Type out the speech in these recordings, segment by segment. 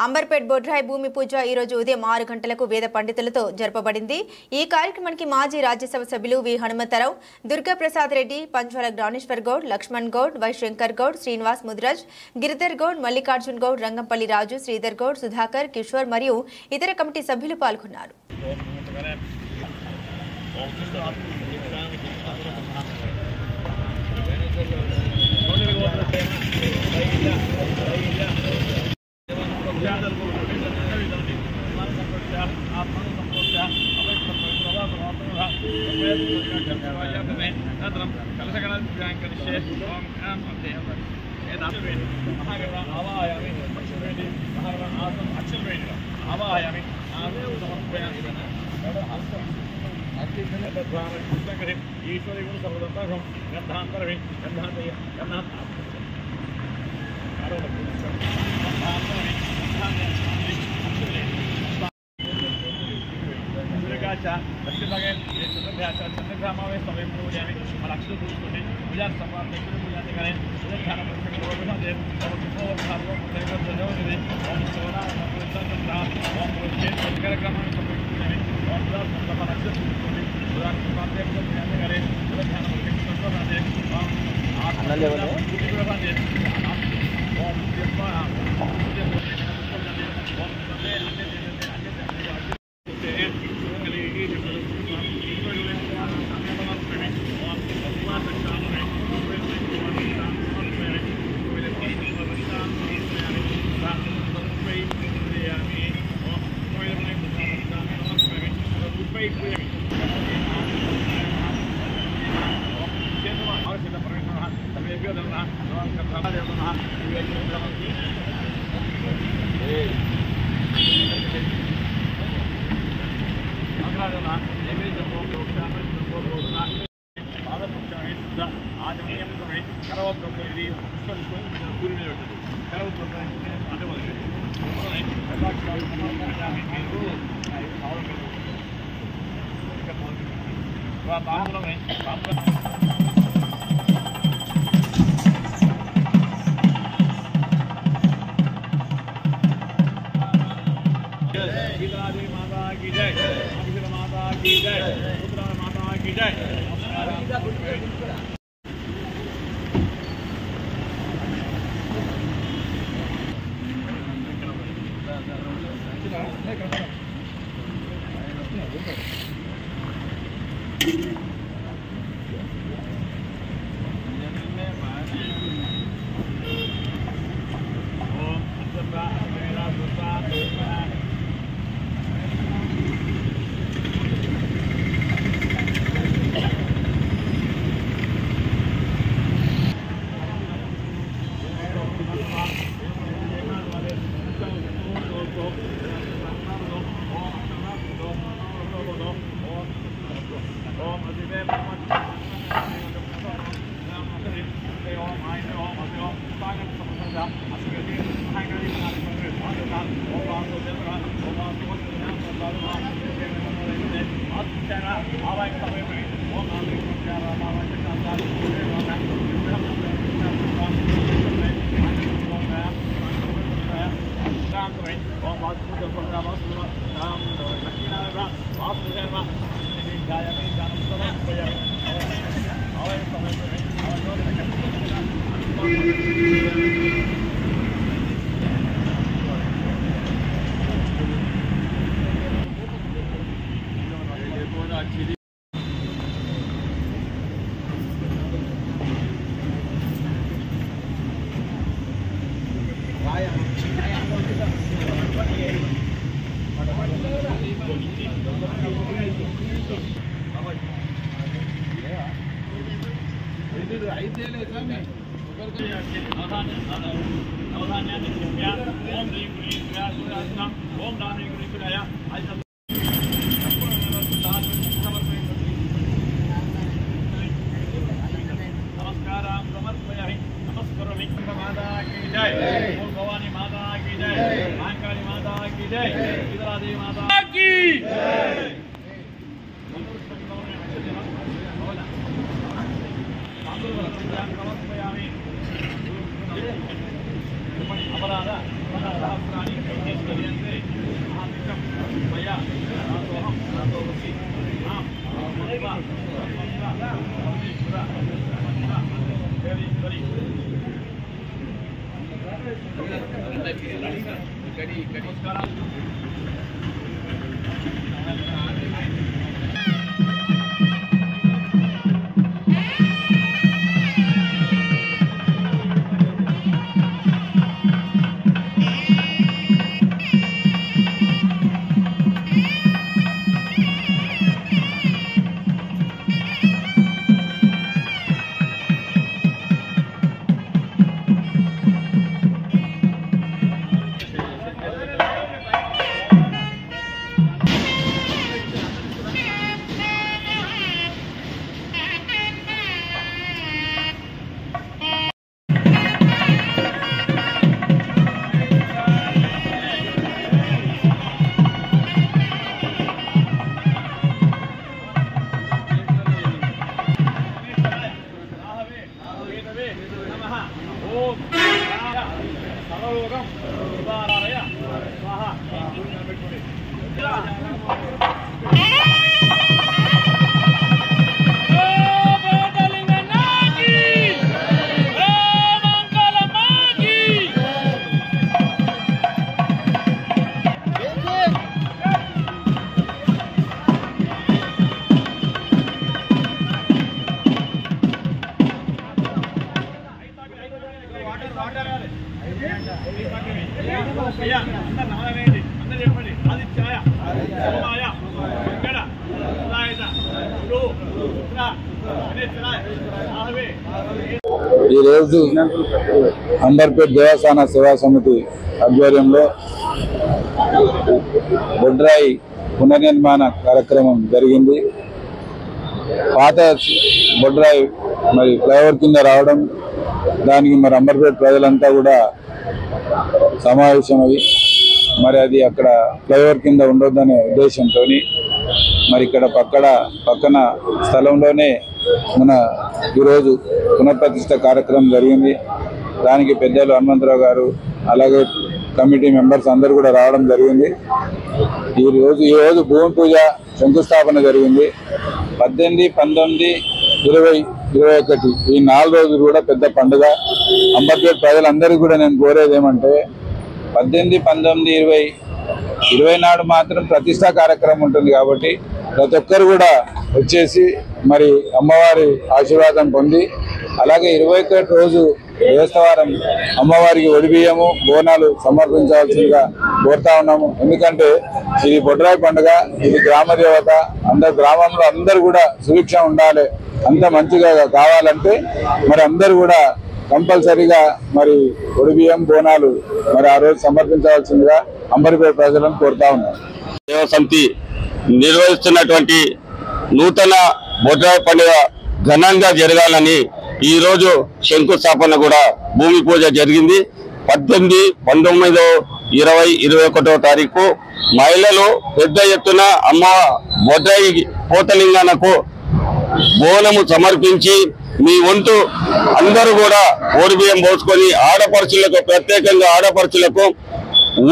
అంబర్పేట్ బొడ్రాయి భూమి పూజ ఈ రోజు ఉదయం 6 గంటలకు వేద పండితులతో జరపబడింది। ఈ కార్యక్రమానికి మాజీ రాజ్యసభ సభ్యులు వి హనుమంతరావు, దుర్గాప్రసాద్ రెడ్డి, పంచాల జ్ఞానేశ్వర్ గౌడ్, లక్ష్మణ్ గౌడ్, వై శంకర్ గౌడ్, శ్రీనివాస్ ముదిరాజ్, గిరిధర్ గౌడ్, మల్లికార్జున్ గౌడ్, రంగంపల్లి రాజు, శ్రీధర్ గౌడ్, సుధాకర్, కిషోర్ మరియు ఇతర కమిటీ సభ్యులు పాల్గొన్నారు। ఈ రోజు అంబర్పేట్ దేవస్థాన సేవా సమితి ఆధ్వర్యంలో బొడ్రాయి పునర్నిర్మాణ కార్యక్రమం జరిగింది. పాత బొడ్రాయి మరి ఫ్లైఓవర్ కింద రావడం, దానికి మరి అంబర్పేట్ ప్రజలంతా కూడా సమావేశమై మరి అది అక్కడ ఫ్లైఓవర్ కింద ఉండొద్దనే ఉద్దేశంతో మరి ఇక్కడ పక్కన స్థలంలోనే మన ఈరోజు పునఃప్రతిష్ఠ కార్యక్రమం జరిగింది. దానికి పెద్దలు హనుమంతరావు గారు అలాగే కమిటీ మెంబర్స్ అందరూ కూడా రావడం జరిగింది. ఈరోజు భూమి పూజ శంకుస్థాపన జరిగింది. 18, 19, 20, 21 ఈ 4 రోజులు కూడా పెద్ద పండుగ. అంబర్పేట్ ప్రజలందరికీ కూడా నేను కోరేది ఏమంటే 18, 19, 20 నాడు మాత్రం ప్రతిష్టా కార్యక్రమం ఉంటుంది కాబట్టి ప్రతి ఒక్కరు కూడా వచ్చేసి మరి అమ్మవారి ఆశీర్వాదం పొంది, అలాగే 21 రోజు దేవస్థానం అమ్మవారికి ఒడిబియ్యము బోనాలు సమర్పించాల్సిందిగా కోరుతా ఉన్నాము. ఎందుకంటే ఇది బొడ్రాయి పండుగ, ఇది గ్రామ దేవత. గ్రామంలో అందరూ కూడా సుభిక్ష ఉండాలి, అంత మంచిగా కావాలంటే మరి అందరూ కూడా కంపల్సరీగా మరి ఒడిబియ్యం బోనాలు మరి ఆ రోజు సమర్పించాల్సిందిగా అంబర్పేట ప్రజలను కోరుతా ఉన్నారు. దేవ సమితి నిర్వహిస్తున్నటువంటి నూతన బొడ్రాయి పండుగ ఘనంగా జరగాలని ఈ రోజు శంకుస్థాపన కూడా భూమి పూజ జరిగింది. 18, 19, 20, 21 తారీఖు మహిళలు పెద్ద ఎత్తున అమ్మ బొడ్రాయి పోతలింగానకు బోనము సమర్పించి మీ వంతు అందరూ కూడా ఓడిబియ్యం పోసుకొని ఆడపడుచులకు, ప్రత్యేకంగా ఆడపడుచులకు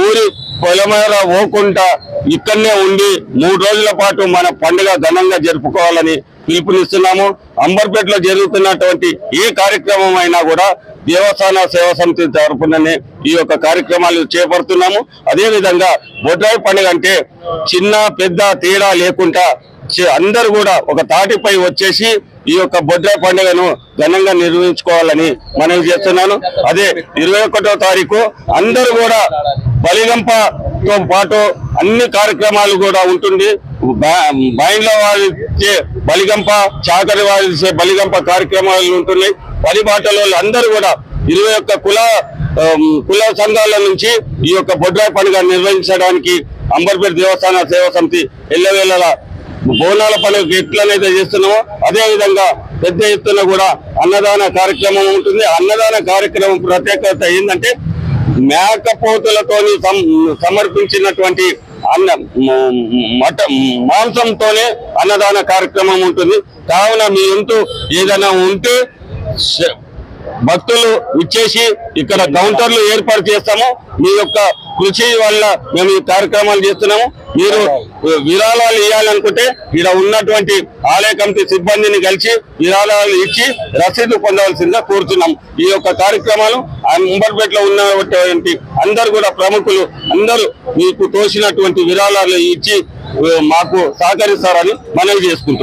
ఊరి పొలమేర పోకుండా ఇక్కడనే ఉండి 3 రోజుల పాటు మన పండుగ ఘనంగా జరుపుకోవాలని పిలుపునిస్తున్నాము. అంబర్పేటలో జరుగుతున్నటువంటి ఏ కార్యక్రమం అయినా కూడా దేవస్థాన సేవా సమితి తరపుననే ఈ యొక్క కార్యక్రమాలు చేపడుతున్నాము. అదేవిధంగా బొడ్రాయి పండుగ అంటే చిన్న పెద్ద తేడా లేకుండా అందరూ కూడా ఒక తాటిపై వచ్చేసి ఈ యొక్క బొడ్రాయి పండుగను ఘనంగా నిర్వహించుకోవాలని మనవి చేస్తున్నాను. అదే 21వ తారీఖు అందరూ కూడా బలిగంపతో పాటు అన్ని కార్యక్రమాలు కూడా ఉంటుంది. బైండ్ల వారిచ్చే బలిగంప, చాకరి వారిచ్చే బలిగంప కార్యక్రమాలు ఉంటున్నాయి. పరిబాటలో అందరూ కూడా 21 కుల సంఘాల నుంచి ఈ యొక్క బొడ్రాయి పండుగ నిర్వహించడానికి అంబర్పేట దేవస్థాన సేవా సమితి ఎల్లవేళలా బోనాల పండుగ ఎట్లనైతే చేస్తున్నామో అదే విధంగా పెద్ద ఎత్తున కూడా అన్నదాన కార్యక్రమం ఉంటుంది. అన్నదాన కార్యక్రమం ప్రత్యేకత ఏంటంటే మేకపోతులతోని సమర్పించినటువంటి మాంసంతోనే అన్నదాన కార్యక్రమం ఉంటుంది. కావున మీ వంతు ఏదైనా ఉంటే భక్తులు ఇచ్చేసి ఇక్కడ కౌంటర్లు ఏర్పాటు చేస్తాము. మీ యొక్క కృషి వల్ల మేము ఈ కార్యక్రమాలు చేస్తున్నాము. మీరు విరాళాలు ఇవ్వాలనుకుంటే ఇక్కడ ఉన్నటువంటి ఆలయ కమిటీ సిబ్బందిని కలిసి విరాళాలు ఇచ్చి రసీదు పొందవలసిందిగా కోరుతున్నాం. ఈ యొక్క కార్యక్రమాలు అంబర్పేటలో ఉన్నటువంటి అందరూ కూడా ప్రముఖులు అందరూ మీకు తోసినటువంటి విరాళాలు ఇచ్చి మాకు సహకరిస్తారని మనవి చేసుకుంటున్నాం.